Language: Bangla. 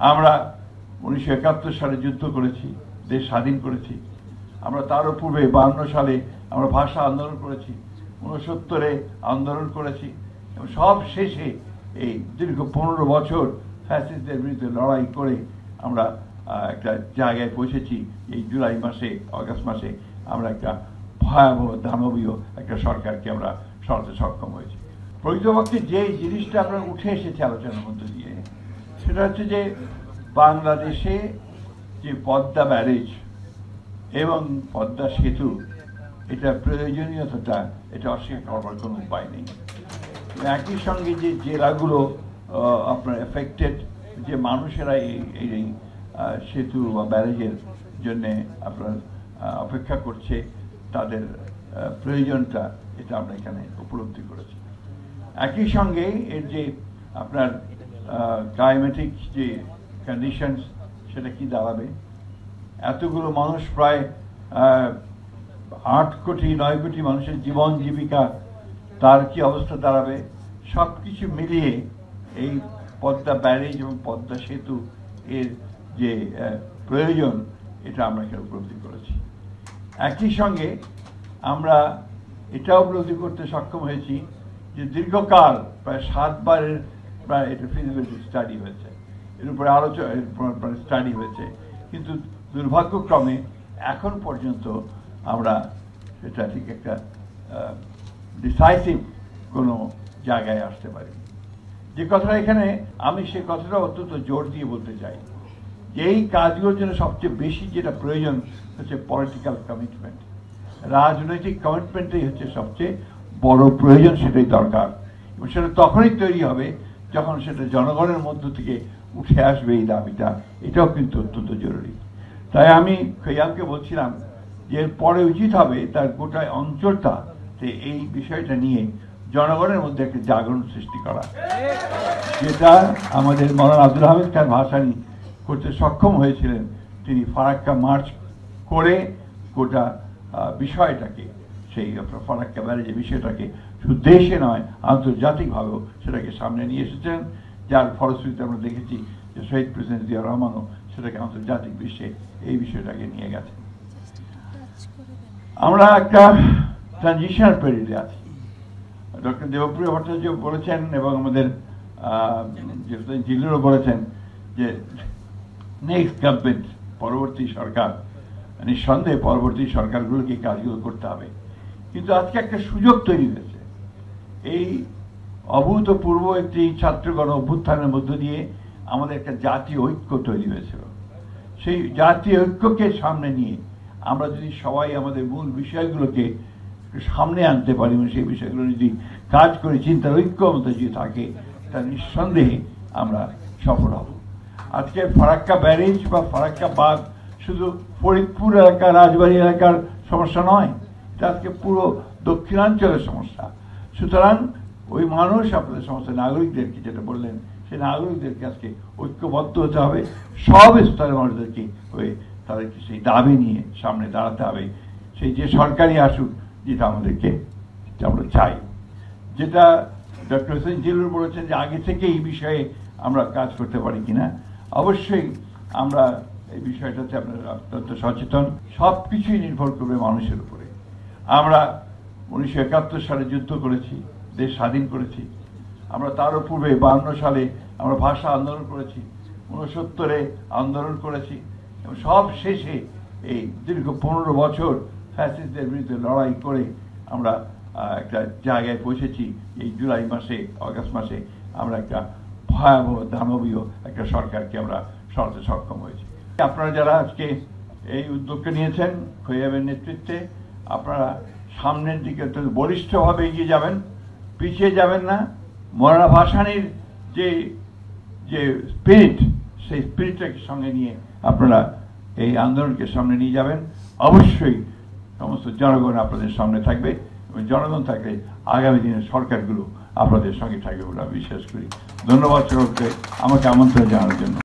আমরা 1971 সালে যুদ্ধ করেছি, দেশ স্বাধীন করেছি। আমরা তারও পূর্বে 52 সালে আমরা ভাষা আন্দোলন করেছি, 69-এ আন্দোলন করেছি এবং সব শেষে এই দীর্ঘ 15 বছর ফ্যাসিস্টদের বিরুদ্ধে লড়াই করে আমরা একটা জায়গায় পৌঁছেছি। এই জুলাই মাসে, অগাস্ট মাসে আমরা একটা ভয়াবহ দানবীয় একটা সরকারকে আমরা সরাতে সক্ষম হয়েছি। প্রকৃতপক্ষে যে জিনিসটা আপনার উঠে এসেছে আলোচনার মধ্যে দিয়ে, সেটা হচ্ছে যে বাংলাদেশে যে পদ্মা ব্যারেজ এবং পদ্মা সেতু, এটা প্রয়োজনীয়তাটা এটা অস্বীকার করবার কোনো উপায় নেই। একই সঙ্গে যে জেলাগুলো আপনার এফেক্টেড, যে মানুষেরা এই সেতু বা ব্যারেজের জন্যে আপনার অপেক্ষা করছে, তাদের প্রয়োজনটা এটা আমরা এখানে উপলব্ধি করেছি। একই সঙ্গে এর যে আপনার ক্লাইমেটিক যে কন্ডিশনস, সেটা কি দাঁড়াবে, এতগুলো মানুষ, প্রায় 8 কোটি 9 কোটি মানুষের জীবন জীবিকা, তার কি অবস্থা দাঁড়াবে, সব কিছু মিলিয়ে এই পদ্মা ব্যারেজ এবং পদ্মা সেতু এর যে প্রয়োজন, এটা আমরা এখানে উপলব্ধি করেছি। একই সঙ্গে আমরা এটা উপলব্ধি করতে সক্ষম হয়েছি যে দীর্ঘকাল প্রায় 7 বারের প্রায় এটা ফিজিবিলিটি স্টাডি হয়েছে, এর উপরে আলোচনা স্টাডি হয়েছে, কিন্তু দুর্ভাগ্যক্রমে এখন পর্যন্ত আমরা সেটা ঠিক একটা ডিসাইসিভ কোনো জায়গায় আসতে পারি। যে কথাটা এখানে আমি সেই কথাটা অত্যন্ত জোর দিয়ে বলতে চাই যে এই কাজগুলোর জন্য সবচেয়ে বেশি যেটা প্রয়োজন হচ্ছে পলিটিক্যাল কমিটমেন্ট। রাজনৈতিক কমিটমেন্টই হচ্ছে সবচেয়ে বড় প্রয়োজন, সেটাই দরকার এবং সেটা তখনই তৈরি হবে যখন সেটা জনগণের মধ্য থেকে উঠে আসবে এই দাবিটা। এটাও কিন্তু অত্যন্ত জরুরি। তাই আমি খৈয়ামকে বলছিলাম যে এরপরে উচিত হবে তার গোটা অঞ্চলটা এই বিষয়টা নিয়ে জনগণের মধ্যে একটা জাগরণ সৃষ্টি করা, যেটা আমাদের মৌলানা আব্দুল হামিদ খান ভাসানী করতে সক্ষম হয়েছিলেন। তিনি ফারাক্কা মার্চ করে গোটা বিষয়টাকে, সেই ফারাক্কা ব্যারেজের বিষয়টাকে শুধু দেশে নয় আন্তর্জাতিকভাবেও সেটাকে সামনে নিয়ে এসেছেন, যার ফলশ্রুতিতে আমরা দেখেছি যে শহীদ প্রেসিডেন্ট জিয়া রহমানও সেটাকে আন্তর্জাতিক বিশ্বে এই বিষয়টাকে নিয়ে গেছে। আমরা একটা ট্রানজিশনাল পিরিয়ডে আছি। ডক্টর দেবপ্রিয় ভট্টাচার্য বলেছেন এবং আমাদের জিল্লুরও বলেছেন যে নেক্সট গভর্নমেন্ট, পরবর্তী সরকার, নিঃসন্দেহে পরবর্তী সরকারগুলোকে কাজগুলো করতে হবে। কিন্তু আজকে একটা সুযোগ তৈরি হয়েছে। এই অভূতপূর্ব একটি ছাত্রগণ অভ্যুত্থানের মধ্য দিয়ে আমাদের একটা জাতীয় ঐক্য তৈরি হয়েছিল। সেই জাতীয় ঐক্যকে সামনে নিয়ে আমরা যদি সবাই আমাদের মূল বিষয়গুলোকে সামনে আনতে পারি এবং সেই বিষয়গুলো যদি কাজ করে চিন্তার ঐক্য আমাদের যদি থাকে, তা নিঃসন্দেহে আমরা সফল হব। আজকে ফারাক্কা ব্যারেজ বা ফারাক্কা বাঁধ শুধু ফরিদপুর এলাকা, রাজবাড়ী এলাকার সমস্যা নয়, এটা আজকে পুরো দক্ষিণাঞ্চলের সমস্যা। সুতরাং ওই মানুষ, আপনাদের সমস্ত নাগরিকদেরকে যেটা বললেন, সেই নাগরিকদেরকে আজকে ঐক্যবদ্ধ হতে হবে, সব স্তরের মানুষদেরকে হয়ে তাদেরকে সেই দাবি নিয়ে সামনে দাঁড়াতে হবে। সেই যে সরকারি আসুক, যেটা আমাদেরকে আমরা চাই, যেটা ডক্টর হোসেন জিল্লুর বলেছেন যে আগে থেকে এই বিষয়ে আমরা কাজ করতে পারি কিনা। অবশ্যই আমরা এই বিষয়টাতে আপনারা অত্যন্ত সচেতন। সব কিছুই নির্ভর করবে মানুষের উপরে। আমরা 1971 সালে যুদ্ধ করেছি, দেশ স্বাধীন করেছি। আমরা তারও পূর্বে 52 সালে আমরা ভাষা আন্দোলন করেছি, 69-এ আন্দোলন করেছি এবং সব শেষে এই দীর্ঘ 15 বছর ফ্যাসিস্টদের বিরুদ্ধে লড়াই করে আমরা একটা জায়গায় পৌঁছেছি। এই জুলাই মাসে, অগাস্ট মাসে আমরা একটা ভয়াবহ দানবীয় একটা সরকারকে আমরা সরাতে সক্ষম হয়েছি। আপনারা যারা আজকে এই উদ্যোগটা নিয়েছেন খৈয়ামের নেতৃত্বে, আপনারা সামনের দিকে বলিষ্ঠভাবে এগিয়ে যাবেন, পিছিয়ে যাবেন না। মৌলানা ভাসানীর যে যে স্পিরিট, সেই স্পিরিটটাকে সঙ্গে নিয়ে আপনারা এই আন্দোলনকে সামনে নিয়ে যাবেন। অবশ্যই সমস্ত জনগণ আপনাদের সামনে থাকবে এবং জনগণ থাকলে আগামী দিনের সরকারগুলো আপনাদের সঙ্গে থাকবে বলে আমি বিশ্বাস করি। ধন্যবাদ সকলকে আমাকে আমন্ত্রণ জানানোর জন্য।